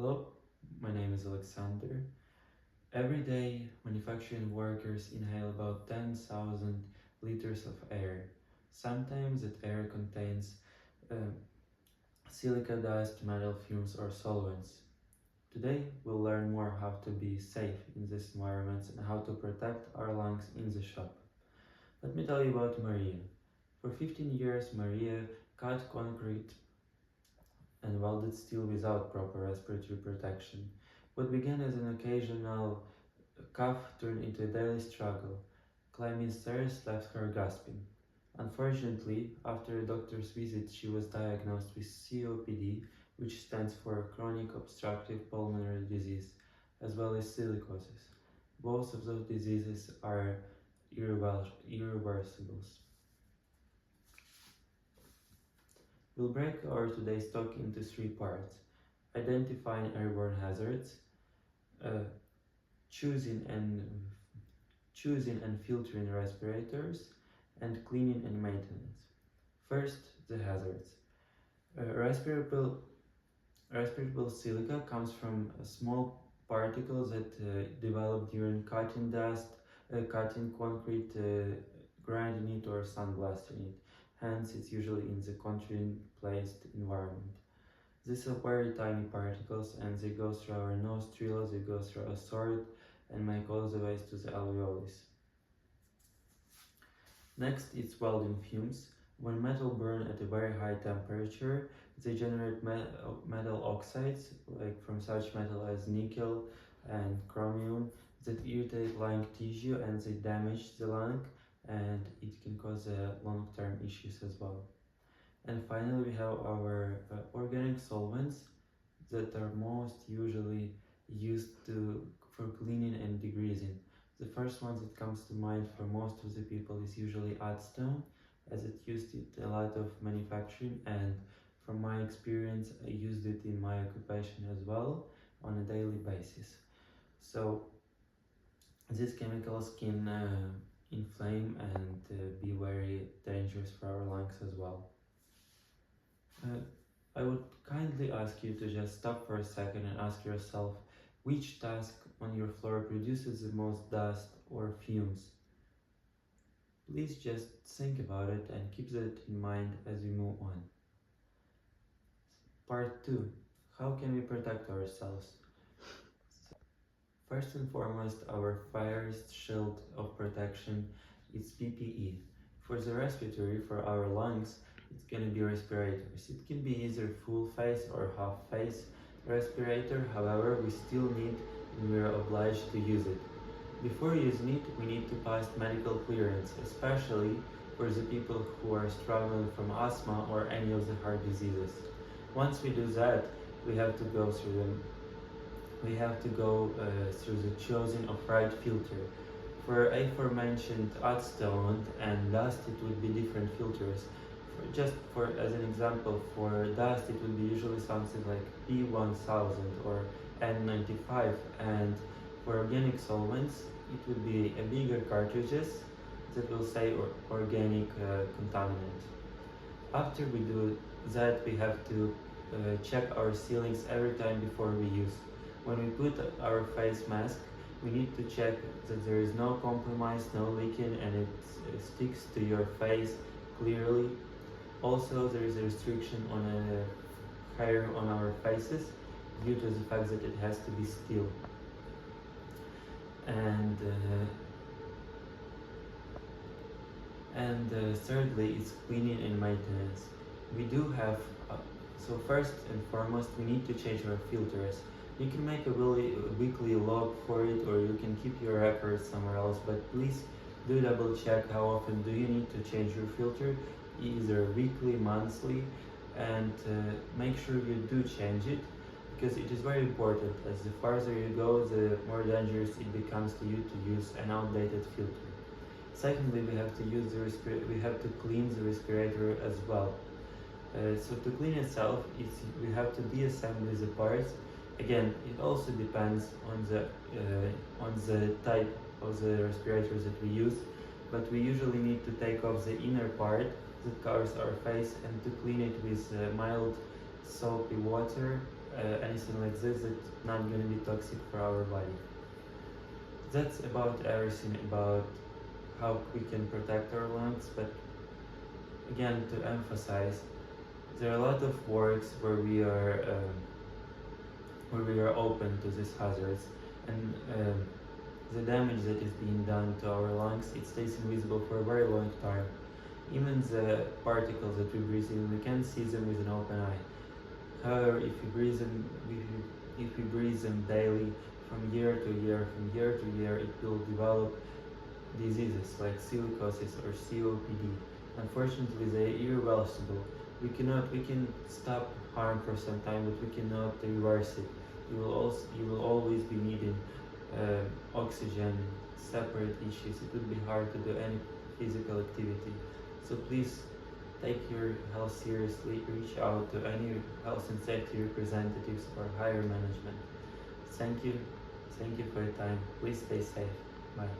Hello, my name is Alexander. Every day, manufacturing workers inhale about 10,000 liters of air. Sometimes that air contains uh, silica dust, metal fumes, or solvents. Today, we'll learn more how to be safe in these environments and how to protect our lungs in the shop. Let me tell you about Maria. For 15 years, Maria cut concrete and welded steel without proper respiratory protection. What began as an occasional cough turned into a daily struggle. Climbing stairs left her gasping. Unfortunately, after a doctor's visit, she was diagnosed with COPD, which stands for chronic obstructive pulmonary disease, as well as silicosis. Both of those diseases are irreversible. We'll break our today's talk into three parts: identifying airborne hazards, uh, choosing and filtering respirators, and cleaning and maintenance. First, the hazards. Respirable silica comes from small particles that develop during cutting dust, cutting concrete, grinding it, or sandblasting it. Hence, it's usually in the contained placed environment. These are very tiny particles, and they go through our nostrils, they go through our throat, and make all the way to the alveolus. Next, it's welding fumes. When metal burn at a very high temperature, they generate metal oxides, like from such metal as nickel and chromium, that irritate lung tissue and they damage the lung, and it can cause long-term issues as well. And finally, we have our organic solvents that are most usually used for cleaning and degreasing. The first one that comes to mind for most of the people is usually Acetone, as it used it a lot of manufacturing, and from my experience I used it in my occupation as well on a daily basis. So these chemicals can inflame and be very dangerous for our lungs as well. I would kindly ask you to just stop for a second and ask yourself which task on your floor produces the most dust or fumes. Please just think about it and keep that in mind as we move on. Part 2. How can we protect ourselves? First and foremost, our first shield of protection is PPE. For the respiratory, for our lungs, it's going to be respirators. It can be either full face or half face respirator, however, we still need and we are obliged to use it. Before using it, we need to pass medical clearance, especially for the people who are struggling from asthma or any of the heart diseases. Once we do that, we have to go through them. We have to go through the choosing of right filter. For aforementioned acetone and dust, it would be different filters. As an example, for dust, it would be usually something like P1000 or N95, and for organic solvents, it would be a bigger cartridges that will say organic contaminant. After we do that, we have to check our ceilings every time before we use. When we put our face mask, we need to check that there is no compromise, no leaking, and it sticks to your face clearly. Also, there is a restriction on hair on our faces due to the fact that it has to be steel. And thirdly, it's cleaning and maintenance. We do have, so first and foremost, we need to change our filters. You can make a weekly log for it, or you can keep your records somewhere else, but please do double check how often do you need to change your filter, either weekly, monthly, and make sure you do change it, because it is very important. As the farther you go, the more dangerous it becomes to you to use an outdated filter. Secondly, we have to clean the respirator as well. So to clean itself, we have to deassemble the parts. Again, it also depends on the type of the respirators that we use, but we usually need to take off the inner part that covers our face and to clean it with mild soapy water anything like this that's not going to be toxic for our body. That's about everything about how we can protect our lungs, but again, to emphasize, there are a lot of works where we are open to these hazards, and the damage that is being done to our lungs, it stays invisible for a very long time. Even the particles that we breathe in, we can see them with an open eye. However, if we breathe them daily, from year to year, it will develop diseases like silicosis or COPD. Unfortunately, they are irreversible. We can stop harm for some time, but we cannot reverse it. You will always be needing oxygen, separate issues. It would be hard to do any physical activity. So please take your health seriously. Reach out to any health and safety representatives or higher management. Thank you. Thank you for your time. Please stay safe. Bye.